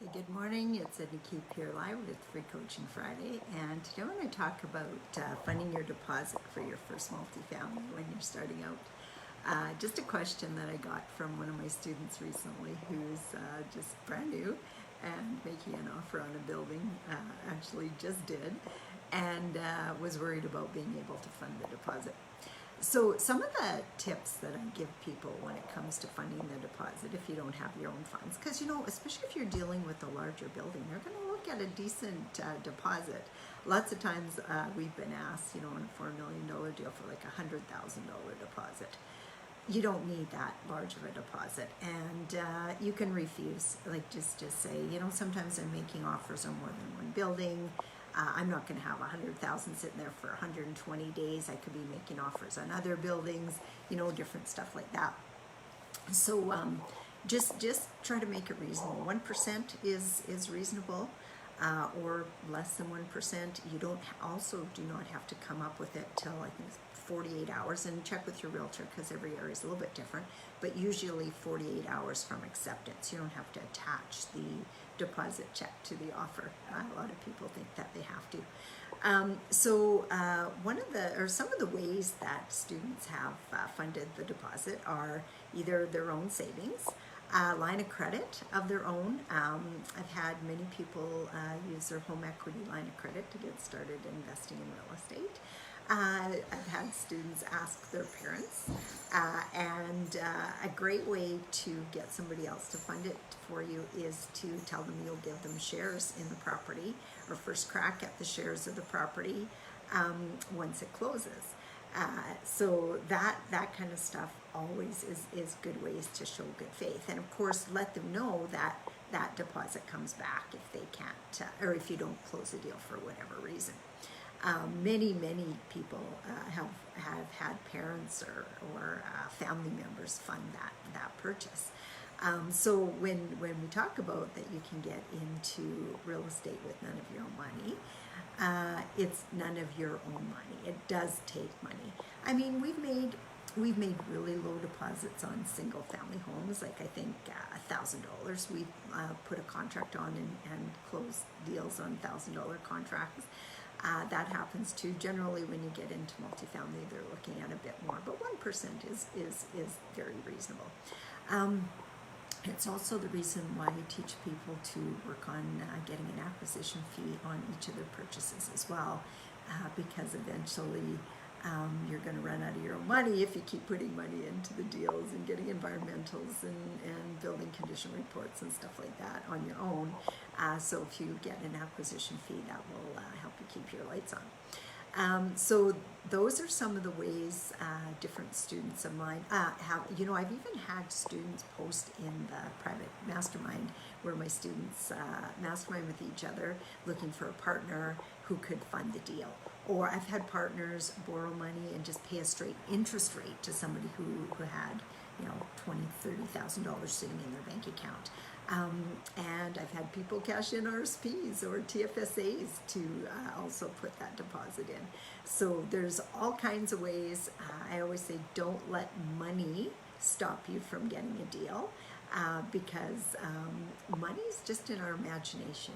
Hey, good morning. It's Edna here live with Free Coaching Friday, and today I want to talk about funding your deposit for your first multifamily when you're starting out. Just a question that I got from one of my students recently who's just brand new and making an offer on a building, actually just did, and was worried about being able to fund the deposit. So some of the tips that I give people when it comes to funding the deposit if you don't have your own funds, because especially if you're dealing with a larger building, they're going to look at a decent deposit. Lots of times we've been asked, on a $4 million deal for like a $100,000 deposit. You don't need that large of a deposit, and you can refuse. Like just say, sometimes I'm making offers on more than one building. I'm not going to have 100,000 sitting there for 120 days. I could be making offers on other buildings, different stuff like that. So just try to make it reasonable. 1% is reasonable, or less than 1%. You do not have to come up with it till I think 48 hours, and check with your realtor because every area is a little bit different, but usually 48 hours from acceptance. You don't have to attach the deposit check to the offer. A lot of people think that they have to. Some of the ways that students have funded the deposit are either their own savings, line of credit of their own. I've had many people use their home equity line of credit to get started investing in real estate. I've had students ask their parents, and a great way to get somebody else to fund it for you is to tell them you'll give them shares in the property, or first crack at the shares of the property once it closes. So that kind of stuff always is good ways to show good faith, and of course let them know that that deposit comes back if they can't, or if you don't close the deal for whatever reason. Many people have had parents or family members fund that purchase. So when we talk about that you can get into real estate with none of your own money, it's none of your own money. It does take money. I mean, we've made really low deposits on single family homes, like I think $1,000. We put a contract on and close deals on $1,000 contracts. That happens too. Generally, when you get into multifamily, they're looking at a bit more, but 1% is very reasonable. It's also the reason why I teach people to work on getting an acquisition fee on each of their purchases as well, because eventually you're going to run out of your own money if you keep putting money into the deals and getting environmentals and building condition reports and stuff like that on your own. So if you get an acquisition fee, that will help you keep your lights on. So those are some of the ways different students of mine have. I've even had students post in the private mastermind where my students mastermind with each other looking for a partner who could fund the deal. Or I've had partners borrow money and just pay a straight interest rate to somebody who had $20,000-$30,000 sitting in their bank account. And I've had people cash in RSPs or TFSAs to also put that deposit in. So there's all kinds of ways. I always say don't let money stop you from getting a deal, because money is just in our imagination,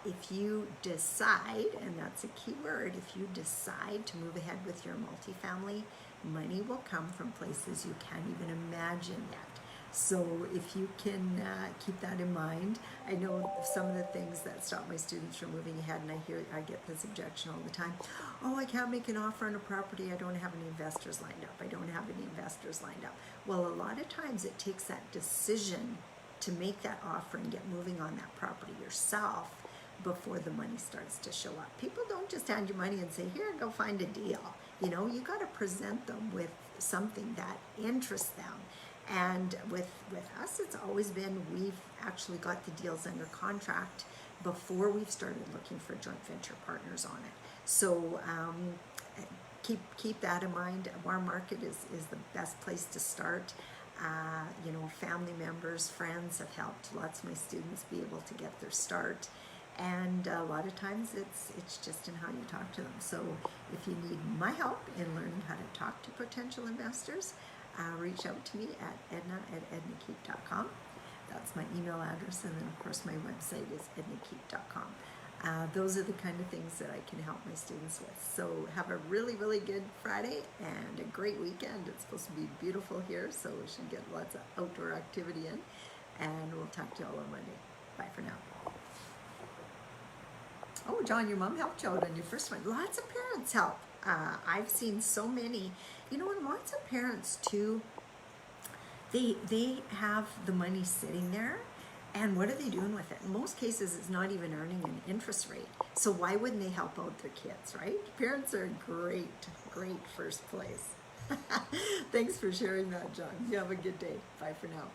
if you decide, and that's a key word, if you decide to move ahead with your multifamily, money will come from places you can't even imagine yet. So if you can keep that in mind. I know some of the things that stop my students from moving ahead, and I get this objection all the time. Oh, I can't make an offer on a property. I don't have any investors lined up. Well, a lot of times it takes that decision to make that offer and get moving on that property yourself before the money starts to show up. People don't just hand you money and say, here, go find a deal. You got to present them with something that interests them. And with us, it's always been, we've actually got the deals under contract before we've started looking for joint venture partners on it. So keep that in mind. Our market is the best place to start. Family members, friends have helped lots of my students be able to get their start. And a lot of times it's just in how you talk to them. So if you need my help in learning how to talk to potential investors, reach out to me at edna@ednakeep.com. That's my email address, and then of course my website is ednakeep.com. Those are the kind of things that I can help my students with. So have a really, really good Friday and a great weekend. It's supposed to be beautiful here, so we should get lots of outdoor activity in. And we'll talk to you all on Monday. Bye for now. Oh, John, your mom helped you out on your first one. Lots of parents help. I've seen so many, and lots of parents too, they have the money sitting there, and what are they doing with it? In most cases, it's not even earning an interest rate. So why wouldn't they help out their kids, right? Parents are great first place. Thanks for sharing that, John. You have a good day. Bye for now.